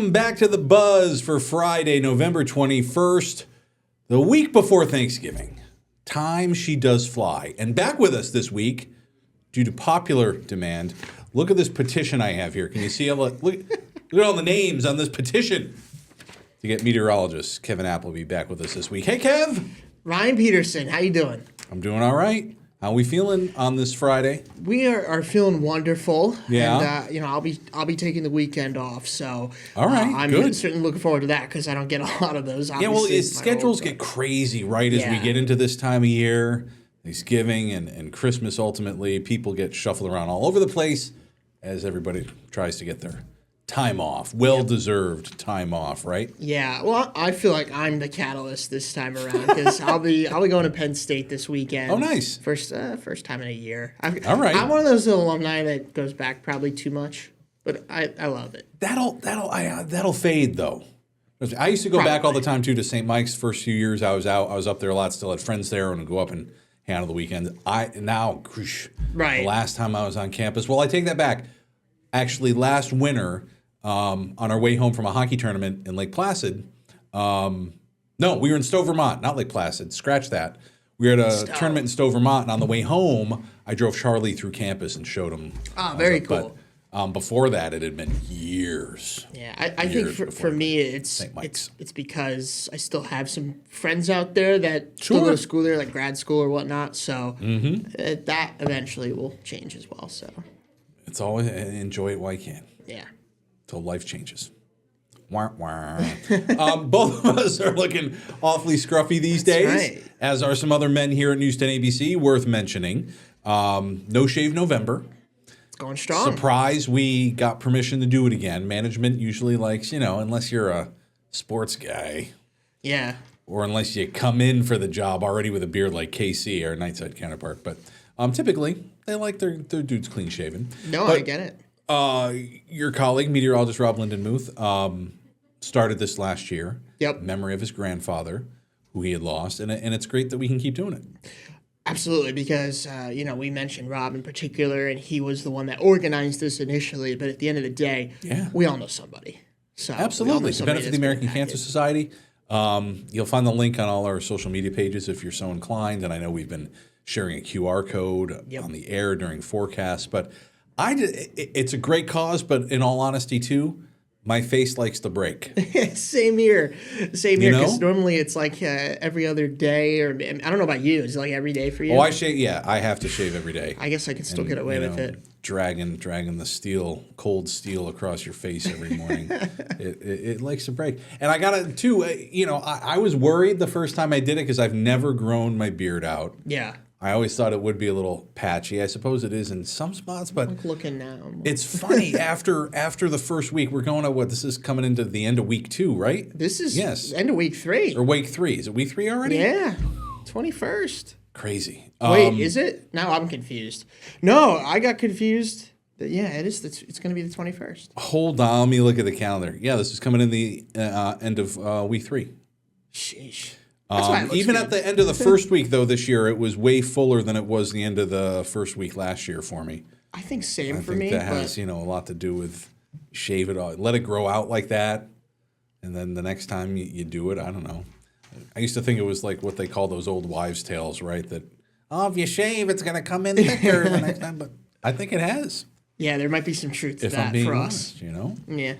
Welcome back to The Buzz for Friday, November 21st, the week before Thanksgiving. Time she does fly. And back with us this week, due to popular demand, look at this petition I have here. Can you see look at all the names on this petition to get meteorologist Kevin Appleby back with us this week. Hey, Kev. Ryan Peterson, how you doing? I'm doing all right. How we feeling on this Friday? We are feeling wonderful. Yeah. And I'll be taking the weekend off, so all right, I'm good. Certainly looking forward to that because I don't get a lot of those. Yeah, well, schedules get crazy right as we get into this time of year. Thanksgiving and Christmas, ultimately, people get shuffled around all over the place as everybody tries to get their time off, well-deserved time off, right? Yeah, well, I feel like I'm the catalyst this time around because I'll be going to Penn State this weekend. Oh, nice! First time in a year. All right, I'm one of those alumni that goes back probably too much, but I love it. That'll fade though. I used to go back all the time too to St. Mike's. First few years I was up there a lot. Still had friends there and would go up and hang out on the weekends. The last time I was on campus. Well, I take that back. Actually, last winter. On our way home from a hockey tournament in Lake Placid. No, we were in Stowe, Vermont, not Lake Placid. Scratch that. We were at a tournament in Stowe, Vermont, and on the way home, I drove Charlie through campus and showed him. Oh, very cool. But before that, it had been years. Yeah, I think for me, it's because I still have some friends out there that still go to school there, like grad school or whatnot. So that eventually will change as well. So it's always enjoy it while you can. Yeah. Till life changes. Wah, wah. Both of us are looking awfully scruffy these days, right. As are some other men here at News 10 ABC, worth mentioning. No Shave November. It's going strong. Surprise, we got permission to do it again. Management usually likes, unless you're a sports guy. Yeah. Or unless you come in for the job already with a beard like KC, our Nightside counterpart. But typically, they like their dudes clean shaven. No, I get it. Your colleague, meteorologist Rob Lindenmuth, started this last year. Yep. Memory of his grandfather, who he had lost, and it's great that we can keep doing it. Absolutely, because we mentioned Rob in particular, and he was the one that organized this initially. But at the end of the day, we all know somebody. So absolutely, to benefit the American Cancer Society. You'll find the link on all our social media pages if you're so inclined. And I know we've been sharing a QR code on the air during forecasts, but. It's a great cause, but in all honesty, too, my face likes to break. Same here. Because normally it's like every other day, or I don't know about you. Is it like every day for you? Oh, I shave. Yeah, I have to shave every day. I guess I can still get away with it. Dragging the cold steel across your face every morning. it likes to break. And I got it too. I was worried the first time I did it because I've never grown my beard out. Yeah. I always thought it would be a little patchy. I suppose it is in some spots, but I'm looking now. It's funny after the first week. We're going to this is coming into the end of week 2, right? This is end of week 3. Or week 3. Is it week 3 already? Yeah. 21st. Crazy. Wait, is it? Now I'm confused. No, I got confused. Yeah, it is. It's going to be the 21st. Hold on. Let me look at the calendar. Yeah, this is coming in the end of week 3. Sheesh. Even at the end of the first week, though, this year, it was way fuller than it was the end of the first week last year for me. I think same for me. I think that has, a lot to do with shave it all. Let it grow out like that, and then the next time you do it, I don't know. I used to think it was like what they call those old wives' tales, right? That, if you shave, it's going to come in thicker the next time. But I think it has. Yeah, there might be some truth to if that I'm being for honest, us. Yeah.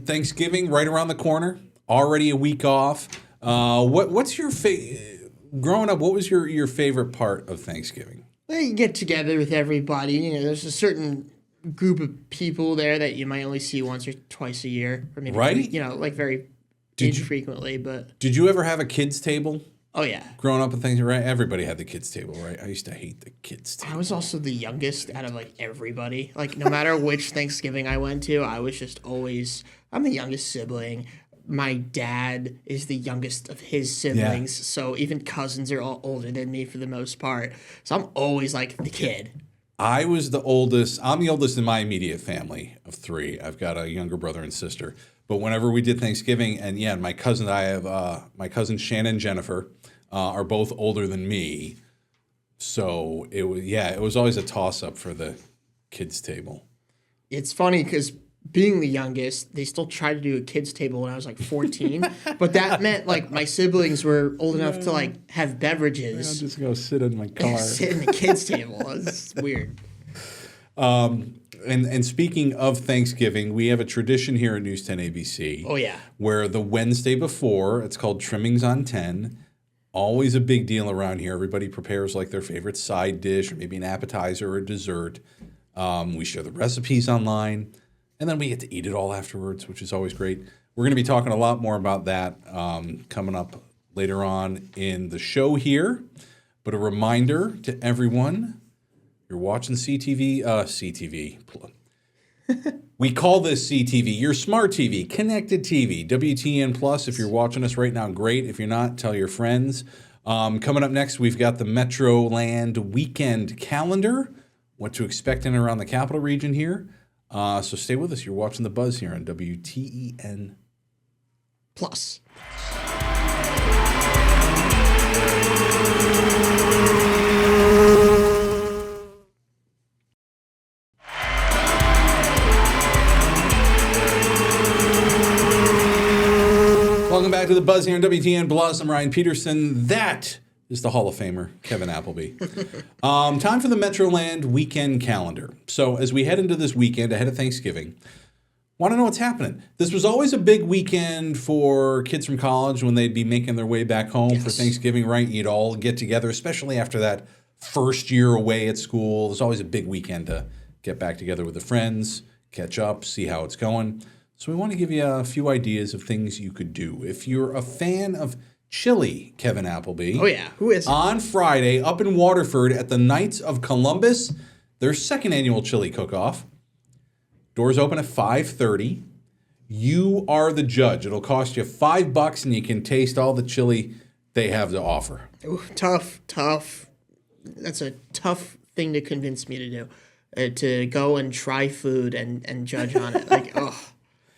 Thanksgiving right around the corner. Already a week off. What's your growing up? What was your favorite part of Thanksgiving? Well, you get together with everybody. There's a certain group of people there that you might only see once or twice a year, or maybe like very infrequently. But did you ever have a kids table? Oh yeah. Growing up and things, right? Everybody had the kids table, right? I used to hate the kids table. I was also the youngest out of like everybody. Like no matter which Thanksgiving I went to, I was just always I'm the youngest sibling. My dad is the youngest of his siblings, so even cousins are all older than me for the most part. So I'm always like the kid. I was the oldest. I'm the oldest in my immediate family of 3. I've got a younger brother and sister. But whenever we did Thanksgiving, and my cousin, I have my cousins Shannon and Jennifer are both older than me. So it was always a toss up for the kids table. It's funny because being the youngest, they still tried to do a kids table when I was like 14, but that meant like my siblings were old enough to like have beverages. I'll just go sit in my car. Sit in the kids table. It's weird. And speaking of Thanksgiving, we have a tradition here at News 10 ABC. Oh yeah. Where the Wednesday before, it's called Trimmings on 10. Always a big deal around here. Everybody prepares like their favorite side dish or maybe an appetizer or a dessert. We share the recipes online, and then we get to eat it all afterwards, which is always great. We're going to be talking a lot more about that coming up later on in the show here. But a reminder to everyone, you're watching CTV. We call this CTV, your smart TV, connected TV, WTEN Plus. If you're watching us right now, great. If you're not, tell your friends. Coming up next, we've got the Metroland weekend calendar, what to expect in and around the capital region here. So stay with us. You're watching The Buzz here on WTEN Plus. Welcome back to The Buzz here on WTN Plus. I'm Ryan Peterson. That is the Hall of Famer, Kevin Appleby. Time for the Metroland weekend calendar. So as we head into this weekend ahead of Thanksgiving, want to know what's happening. This was always a big weekend for kids from college when they'd be making their way back home for Thanksgiving, right? You'd all get together, especially after that first year away at school. There's always a big weekend to get back together with the friends, catch up, see how it's going. So we want to give you a few ideas of things you could do. If you're a fan of chili, Kevin Appleby. Oh, yeah. Who is? On Friday, up in Waterford at the Knights of Columbus, their second annual chili cook-off. Doors open at 5:30. You are the judge. It'll cost you $5, and you can taste all the chili they have to offer. Ooh, tough. That's a tough thing to convince me to do. To go and try food and judge on it. Like, oh,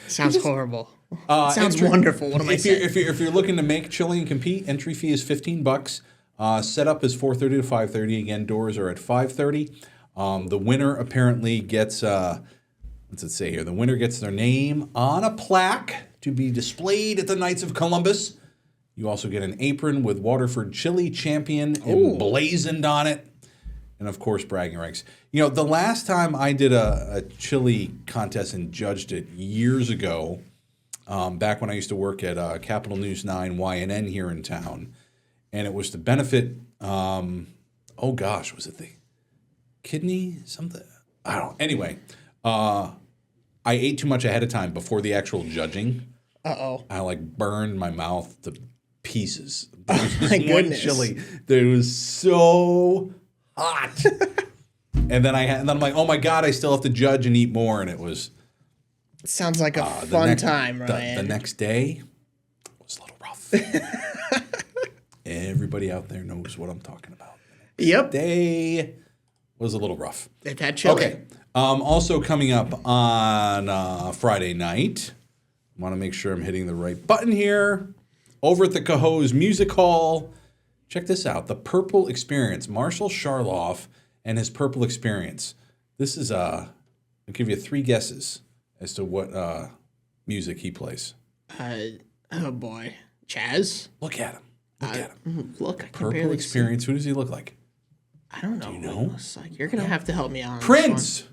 sounds horrible. Sounds wonderful. What am I saying? If you're looking to make chili and compete, entry fee is $15. Setup is 4:30 to 5:30. Again, doors are at 5:30. The winner apparently gets, what's it say here? The winner gets their name on a plaque to be displayed at the Knights of Columbus. You also get an apron with Waterford Chili Champion emblazoned on it. And, of course, bragging rights. You know, the last time I did a chili contest and judged it years ago, back when I used to work at Capital News 9 YNN here in town, and it was to benefit, was it the kidney something? I don't know. Anyway, I ate too much ahead of time before the actual judging. Uh-oh. I burned my mouth to pieces. There was my goodness. Chili that was so hot. and then I'm like, oh my God, I still have to judge and eat more. And it was. It sounds like a fun time, Ryan. The next day was a little rough. Everybody out there knows what I'm talking about. Yep. Day was a little rough. It had chili. Okay. Also coming up on Friday night, I want to make sure I'm hitting the right button here. Over at the Cohoes Music Hall, check this out. The Purple Experience. Marshall Charloff and his Purple Experience. This is, I'll give you 3 guesses as to what music he plays. Oh boy. Chaz? Look at him. Look at him. Look, I can Purple barely Experience. Who does he look like? I don't know. Do you know? What he looks like. You're going to have to help me out on Prince. this one.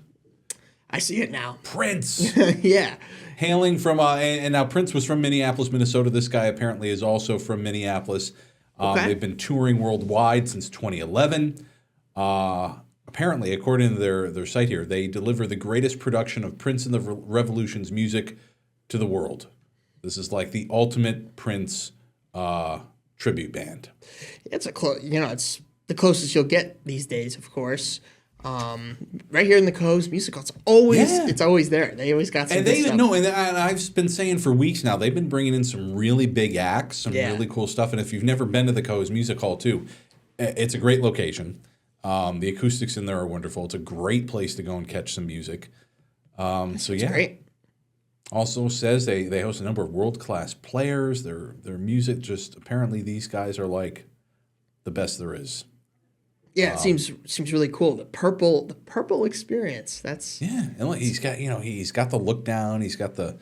I see it now. Prince. Yeah. Hailing from, and now Prince was from Minneapolis, Minnesota. This guy apparently is also from Minneapolis. They've been touring worldwide since 2011. Apparently, according to their site here, they deliver the greatest production of Prince and the Revolution's music to the world. This is like the ultimate Prince tribute band. It's it's the closest you'll get these days, of course. Right here in the Coves Music Hall, it's always there. They always got some good stuff. And I've been saying for weeks now, they've been bringing in some really big acts, some really cool stuff. And if you've never been to the Coves Music Hall too, it's a great location. The acoustics in there are wonderful. It's a great place to go and catch some music. Great. Also says they host a number of world-class players. Their music apparently these guys are like the best there is. Yeah, it seems really cool. The purple experience. That's and look, he's got he's got the look down. He's got the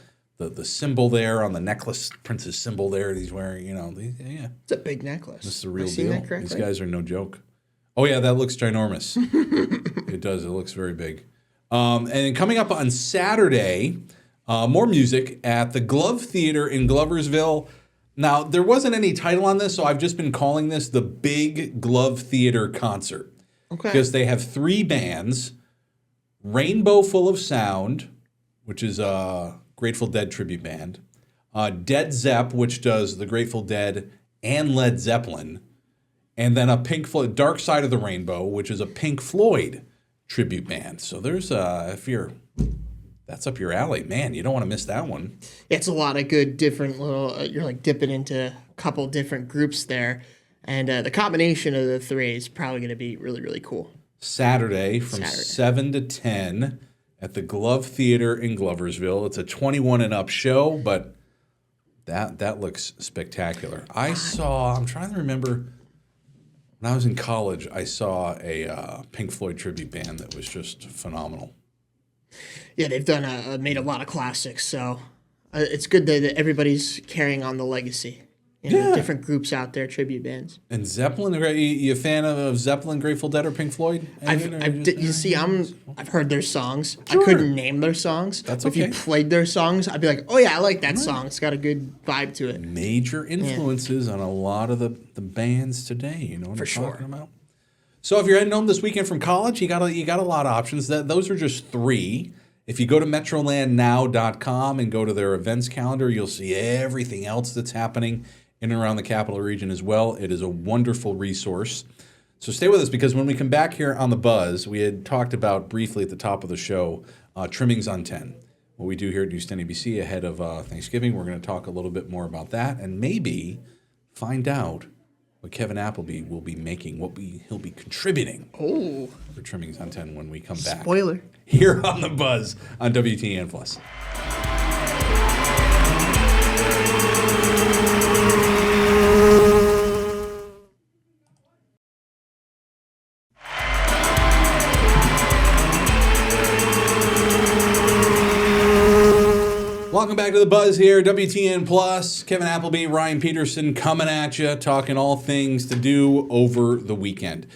symbol there on the necklace, Prince's symbol there that he's wearing. It's a big necklace. This is the real deal. These guys are no joke. Oh yeah, that looks ginormous. It does. It looks very big. And coming up on Saturday, more music at the Glove Theater in Gloversville. Now, there wasn't any title on this, so I've just been calling this the Big Glove Theater Concert. Okay. Because they have 3 bands, Rainbow Full of Sound, which is a Grateful Dead tribute band, Dead Zepp, which does the Grateful Dead and Led Zeppelin, and then a Pink Floyd, Dark Side of the Rainbow, which is a Pink Floyd tribute band. So there's, that's up your alley. Man, you don't want to miss that one. It's a lot of good different little, you're like dipping into a couple different groups there. And the combination of the 3 is probably going to be really, really cool. Saturday from 7 to 10 at the Glove Theater in Gloversville. It's a 21 and up show, but that looks spectacular. I'm trying to remember, when I was in college, I saw a Pink Floyd tribute band that was just phenomenal. Yeah, they've made a lot of classics, so it's good that everybody's carrying on the legacy. Different groups out there, tribute bands. And Zeppelin, you a fan of Zeppelin, Grateful Dead, or Pink Floyd? I've heard their songs. Sure. I couldn't name their songs. That's okay. If you played their songs, I'd be like, oh yeah, I like that song. It's got a good vibe to it. Major influences on a lot of the bands today. You know what I'm talking about? So if you're heading home this weekend from college, you got a lot of options. Those are just 3. If you go to metrolandnow.com and go to their events calendar, you'll see everything else that's happening in and around the capital region as well. It is a wonderful resource. So stay with us, because when we come back here on The Buzz, we had talked about briefly at the top of the show, trimmings on 10. What we do here at News 10 ABC ahead of Thanksgiving. We're going to talk a little bit more about that and maybe find out what Kevin Appleby will be making, he'll be contributing for trimmings on 10 when we come back. Spoiler. Here on The Buzz on WTEN Plus. Welcome back to The Buzz here, WTN Plus. Kevin Appleby, Ryan Peterson coming at you, talking all things to do over the weekend.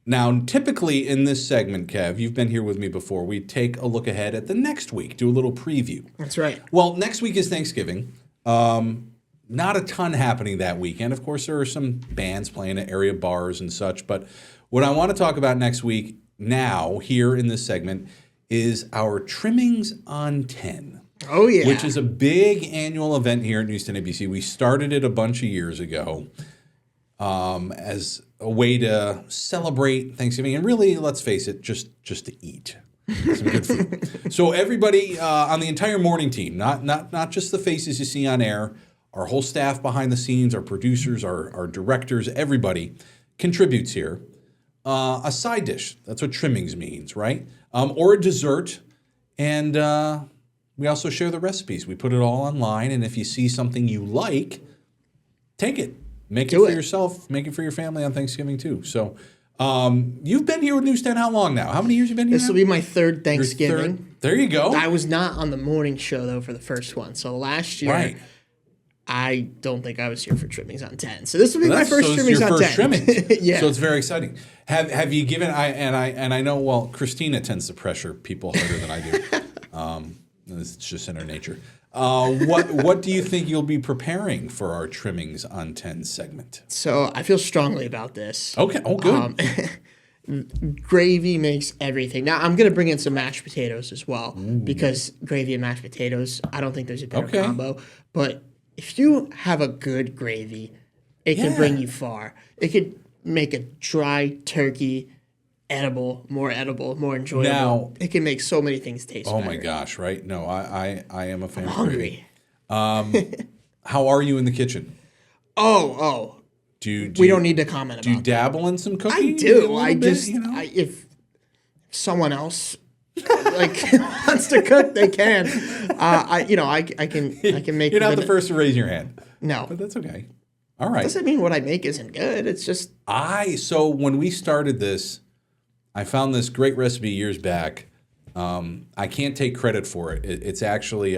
Now, typically in this segment, Kev, you've been here with me before, we take a look ahead at the next week, do a little preview. That's right. Well, next week is Thanksgiving. Not a ton happening that weekend. Of course, there are some bands playing at area bars and such, but what I want to talk about next week now, here in this segment, is our Trimmings on 10. Oh, yeah. Which is a big annual event here at News 10 ABC. We started it a bunch of years ago as a way to celebrate Thanksgiving. And really, let's face it, just to eat some good food. So everybody on the entire morning team, not just the faces you see on air, our whole staff behind the scenes, our producers, our directors, everybody contributes here. A side dish, that's what trimmings means, right? Or a dessert. And we also share the recipes. We put it all online, and if you see something you like, take it. Make it for yourself. Make it for your family on Thanksgiving, too. So you've been here with News 10 how long now? How many years have you been here This will be my 3rd Thanksgiving. There you go. I was not on the morning show, though, for the first one. So last year, I don't think I was here for Trimmings on 10. So this will be my first Trimmings on 10. Trimmings. Yeah. So it's very exciting. Have you given, I know, well, Christina tends to pressure people harder than I do. It's just in her nature. What do you think you'll be preparing for our Trimmings on 10 segment? So I feel strongly about this. Okay. Oh, good. Gravy makes everything. Now, I'm going to bring in some mashed potatoes as well, because gravy and mashed potatoes, I don't think there's a better combo. But if you have a good gravy, it can bring you far. It could make a dry turkey more edible, more enjoyable. Now, it can make so many things taste better. Oh my gosh, right? No, I am a fan I'm of hungry. Gravy. How are you in the kitchen? We don't need to comment about Do you dabble in some cooking? I do. If someone else wants to cook, they can. I can make. You're not the first to raise your hand. No, but that's okay. All right. Doesn't mean what I make isn't good. It's just So when we started this, I found this great recipe years back. I can't take credit for it. It's actually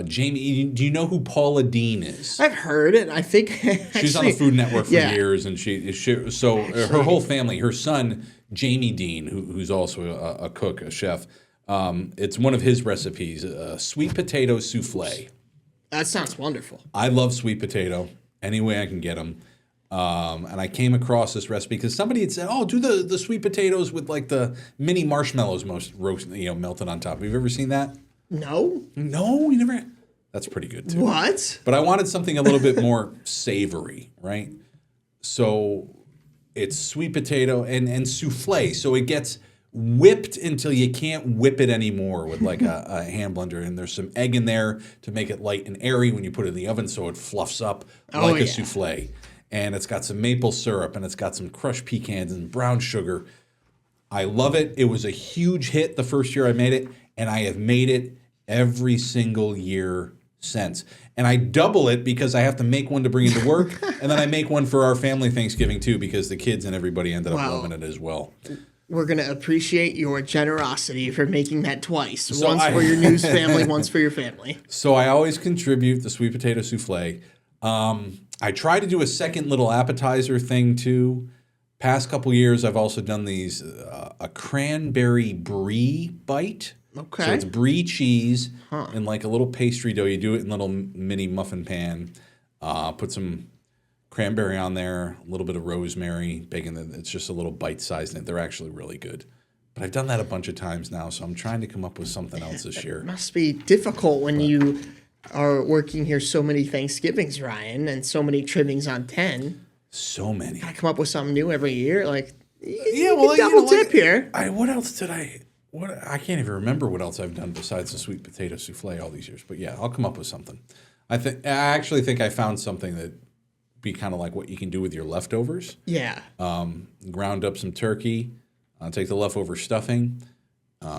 Jamie. Do you know who Paula Deen is? I've heard it. I think She's on the Food Network for years, and her whole family, her son Jamie Dean, who's also a cook, a chef. It's one of his recipes: sweet potato souffle. That sounds wonderful. I love sweet potato any way I can get them. And I came across this recipe because somebody had said, "Oh, do the sweet potatoes with like the mini marshmallows melted on top." Have you ever seen that? No. No, you never. That's pretty good too. What? But I wanted something a little bit more savory, right? So it's sweet potato and souffle. So it gets whipped until you can't whip it anymore with like a hand blender. And there's some egg in there to make it light and airy when you put it in the oven, so it fluffs up like a souffle. And it's got some maple syrup, and it's got some crushed pecans and brown sugar. I love it. It was a huge hit the first year I made it, and I have made it every single year since. And I double it because I have to make one to bring into work, and then I make one for our family Thanksgiving too, because the kids and everybody ended up loving it as well. We're going to appreciate your generosity for making that twice. Once for your news family, once for your family. So I always contribute the sweet potato souffle. I try to do a second little appetizer thing too. Past couple years, I've also done these, a cranberry brie bite. Okay. So it's brie cheese and like a little pastry dough. You do it in a little mini muffin pan. Put some cranberry on there, a little bit of rosemary, bacon. It's just a little bite-sized. And they're actually really good. But I've done that a bunch of times now, so I'm trying to come up with something else this year. It must be difficult when you are working here so many Thanksgivings, Ryan, and so many trimmings on 10. So many. I come up with something new every year. Like, double dip here. What else did I can't even remember what else I've done besides the sweet potato souffle all these years. But yeah, I'll come up with something. I actually think I found something that be kind of like what you can do with your leftovers. Yeah. Ground up some turkey, take the leftover stuffing,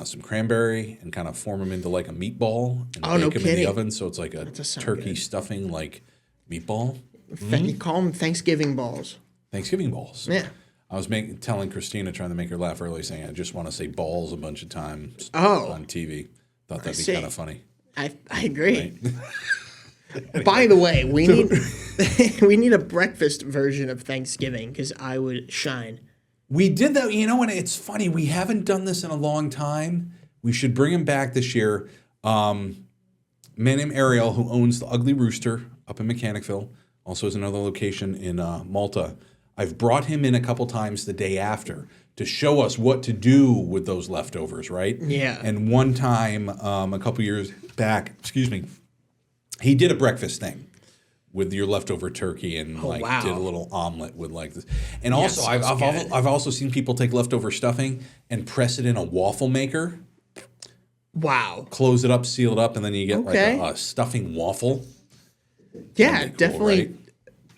some cranberry, and kind of form them into like a meatball and bake them in the oven. So it's like a turkey stuffing like meatball. You call them Thanksgiving balls. Thanksgiving balls. Yeah. I was telling Christina, trying to make her laugh earlier, saying I just want to say balls a bunch of times on TV. Thought that'd be kind of funny. I agree. Right? By the way, we need a breakfast version of Thanksgiving because I would shine. We did that, and it's funny. We haven't done this in a long time. We should bring him back this year. A man named Ariel, who owns the Ugly Rooster up in Mechanicville, also has another location in Malta. I've brought him in a couple times the day after to show us what to do with those leftovers, right? Yeah. And one time, a couple years back, he did a breakfast thing with your leftover turkey and did a little omelet with like this. And also, I've also seen people take leftover stuffing and press it in a waffle maker. Wow. Close it up, seal it up, and then you get like a stuffing waffle. Yeah, definitely. Right?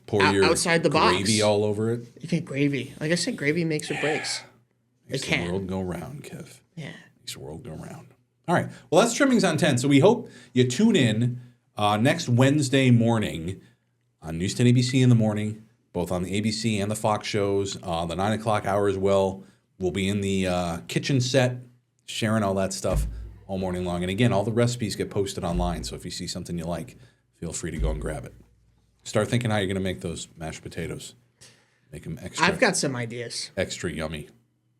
Pour your outside the gravy box. all over it. You get gravy. Like I said, gravy makes or breaks. Makes the world go round, Kev. Yeah. Makes the world go round. All right. Well, that's Trimmings on 10. So we hope you tune in next Wednesday morning on News 10 ABC in the morning, both on the ABC and the Fox shows, the 9 o'clock hour as well. We'll be in the kitchen set, sharing all that stuff all morning long. And again, all the recipes get posted online. So if you see something you like, feel free to go and grab it. Start thinking how you're going to make those mashed potatoes. Make them extra. I've got some ideas. Extra yummy.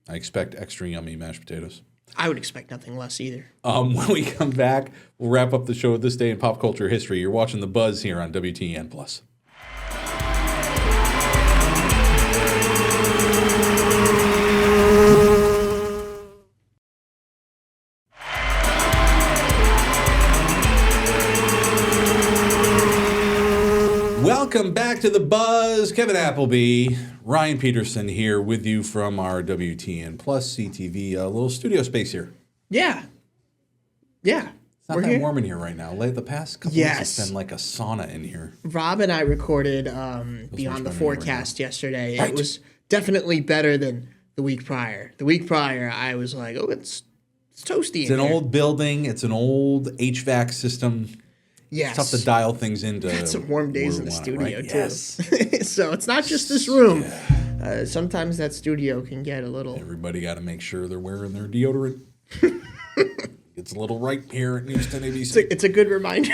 I expect extra yummy mashed potatoes. I would expect nothing less either. When we come back, we'll wrap up the show with This Day in Pop Culture History. You're watching The Buzz here on WTEN+. Welcome back to The Buzz. Kevin Appleby, Ryan Peterson here with you from our WTN Plus CTV little studio space here. Yeah. Yeah. It's not that warm in here right now. The past couple weeks, it's been like a sauna in here. Rob and I recorded Beyond the Forecast yesterday. Right. It was definitely better than the week prior. The week prior, I was like, oh, it's toasty in here. It's an old building. It's an old HVAC system. Yes. It's tough to dial things into. It's some warm days in the studio, right? too. Yes. So it's not just this room. Sometimes that studio can get a little... Everybody got to make sure they're wearing their deodorant. It's a little right here at Houston ABC. It's a good reminder.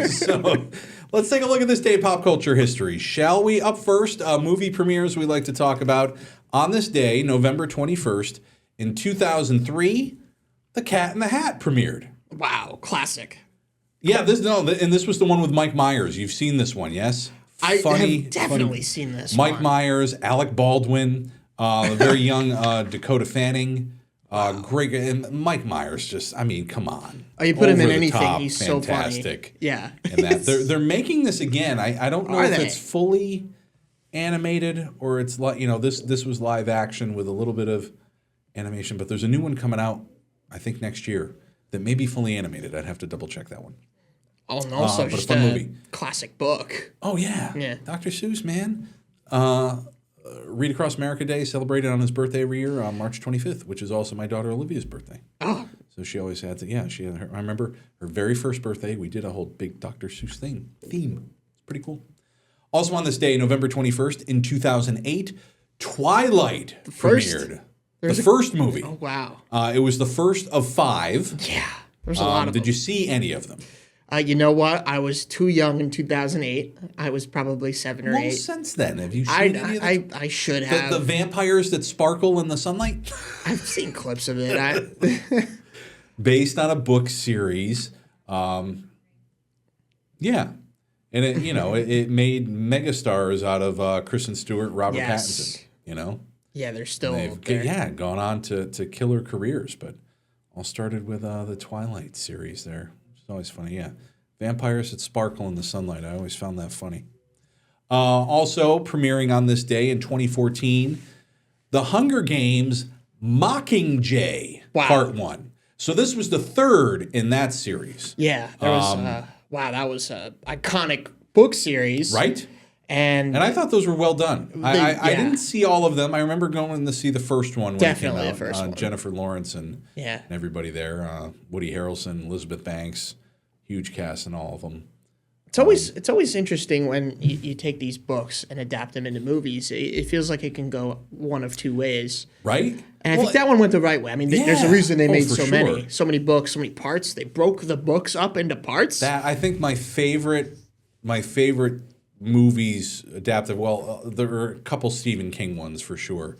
So let's take a look at this day of pop culture history, shall we? Up first, movie premieres we like to talk about. On this day, November 21st, in 2003, The Cat in the Hat premiered. Wow, classic. Yeah, this was the one with Mike Myers. You've seen this one, yes? I have definitely seen this Mike one. Myers, Alec Baldwin, very young Dakota Fanning. Great, and Mike Myers just, I mean, come on. Oh, you put him in Over the anything, top, he's fantastic. so funny. Yeah. And that they're making this again. I don't know if it's fully animated or it's like, this was live action with a little bit of animation, but there's a new one coming out, I think next year, that may be fully animated. I'd have to double check that one. Oh, and also but a just fun a movie. classic book. Oh yeah. Yeah. Dr. Seuss, man. Read Across America Day celebrated on his birthday every year on March 25th, which is also my daughter Olivia's birthday. Oh. So she always had to, she had her, I remember her very first birthday, we did a whole big Dr. Seuss theme. It's pretty cool. Also on this day, November 21st, in 2008, Twilight premiered. The first movie. Oh, wow. It was the first of 5. Yeah. There's a lot of them. Did you see any of them? You know what? I was too young in 2008. I was probably 7 or 8. Well, since then, have you seen any of them? I should have. The vampires that sparkle in the sunlight? I've seen clips of it. Based on a book series. Yeah. And it made megastars out of Kristen Stewart, Robert Pattinson, Yeah, they're still they've gone on to killer careers, but all started with the Twilight series there. It's always funny, yeah. Vampires that sparkle in the sunlight. I always found that funny. Also premiering on this day in 2014, The Hunger Games Mockingjay Part 1. So this was the third in that series. Yeah, there was that was an iconic book series. Right? And I thought those were well done. I didn't see all of them. I remember going to see the first one when Definitely it came out. The first one. Jennifer Lawrence and everybody there. Woody Harrelson, Elizabeth Banks, huge cast in all of them. It's always interesting when you take these books and adapt them into movies. It feels like it can go one of two ways. Right? And I think that one went the right way. I mean, there's a reason they made so many books, so many parts. They broke the books up into parts. I think my favorite movies adapted, there are a couple Stephen King ones for sure,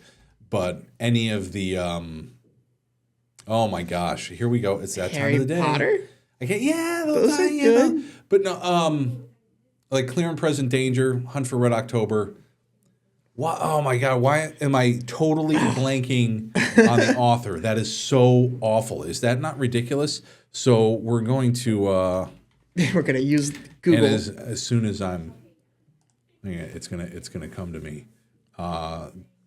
but any of the oh my gosh, here we go, it's that Harry time of the day. Potter? Those are good. But no, like Clear and Present Danger, Hunt for Red October. Oh my God, why am I totally blanking on the author? That is so awful. Is that not ridiculous? So we're going to use Google. And as soon as it's gonna come to me.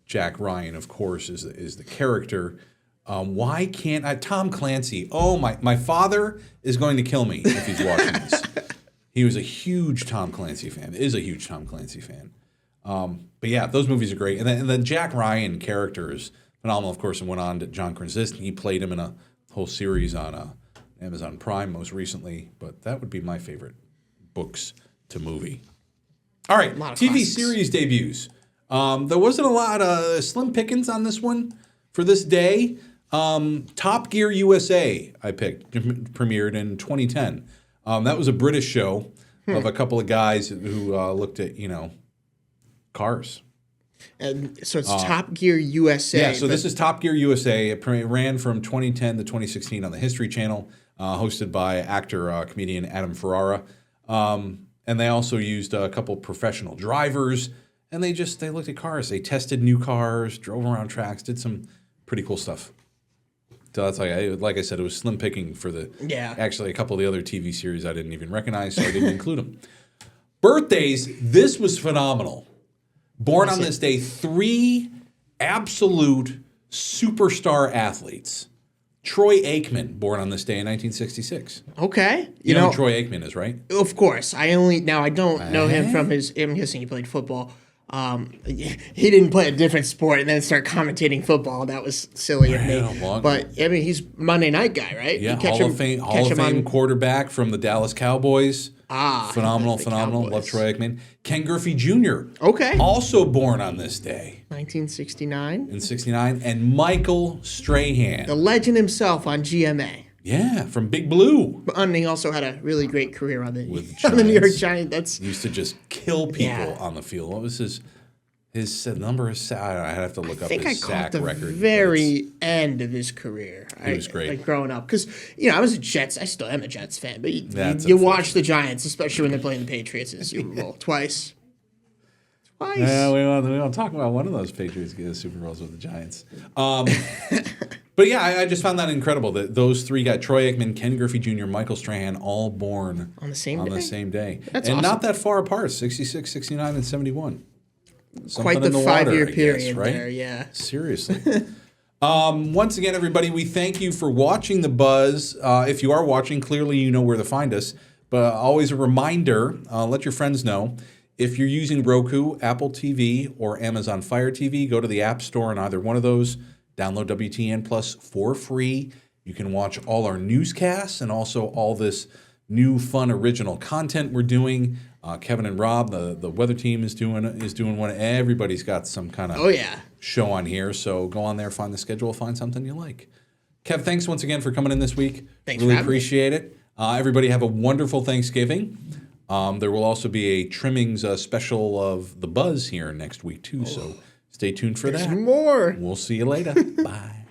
Jack Ryan, of course, is the character. Why can't I? Tom Clancy. Oh my father is going to kill me if he's watching this. He was a huge Tom Clancy fan. Is a huge Tom Clancy fan. But yeah, those movies are great. And the Jack Ryan character is phenomenal, of course, and went on to John Krasinski. He played him in a whole series on Amazon Prime most recently. But that would be my favorite books to movie. All right, TV series debuts. There wasn't a lot of slim pickings on this one for this day. Top Gear USA, I picked, premiered in 2010. That was a British show of a couple of guys who looked at, cars. And so it's Top Gear USA. Yeah, so this is Top Gear USA. It ran from 2010 to 2016 on the History Channel, hosted by comedian Adam Ferrara. And they also used a couple professional drivers, and they looked at cars. They tested new cars, drove around tracks, did some pretty cool stuff. So that's like I said, it was slim picking for actually a couple of the other TV series I didn't even recognize, so I didn't include them. Birthdays, this was phenomenal. Born on this day, 3 absolute superstar athletes. Troy Aikman, born on this day in 1966. Okay. You know who Troy Aikman is, right? Of course. I don't know him from I'm guessing he played football. He didn't play a different sport and then start commentating football. That was silly of me. But I mean, he's Monday night guy, right? Yeah, Hall of Fame quarterback from the Dallas Cowboys. Phenomenal. Cowboys. Love Troy Aikman. Ken Griffey Jr. Okay. Also born on this day. 1969. In 69. And Michael Strahan. The legend himself on GMA. Yeah, from Big Blue. And he also had a really great career on the New York Giants. He used to just kill people on the field. What was his number of sacks? I have to look up his sack record. I think I caught the very end of his career. He was great. Like growing up. Because, I was I still am a Jets fan. But you watch the Giants, especially when they're playing the Patriots in the Super Bowl. Twice. Yeah, we want to talk about one of those Patriots getting Super Bowls with the Giants. But yeah, I just found that incredible that those three got Troy Aikman, Ken Griffey Jr., Michael Strahan, all born on the same day. That's awesome. Not that far apart, 66, 69, and 71. Quite the 5-year period right? There, yeah. Seriously. Once again, everybody, we thank you for watching The Buzz. If you are watching, clearly you know where to find us. But always a reminder, let your friends know. If you're using Roku, Apple TV, or Amazon Fire TV, go to the App Store on either one of those. Download WTEN Plus for free. You can watch all our newscasts and also all this new fun original content we're doing. Kevin and Rob, the weather team, is doing one. Everybody's got some kind of show on here. So go on there, find the schedule, find something you like. Kev, thanks once again for coming in this week. Thanks really for having appreciate it. Everybody have a wonderful Thanksgiving. There will also be a trimmings special of The Buzz here next week too. So stay tuned for that. More. We'll see you later. Bye.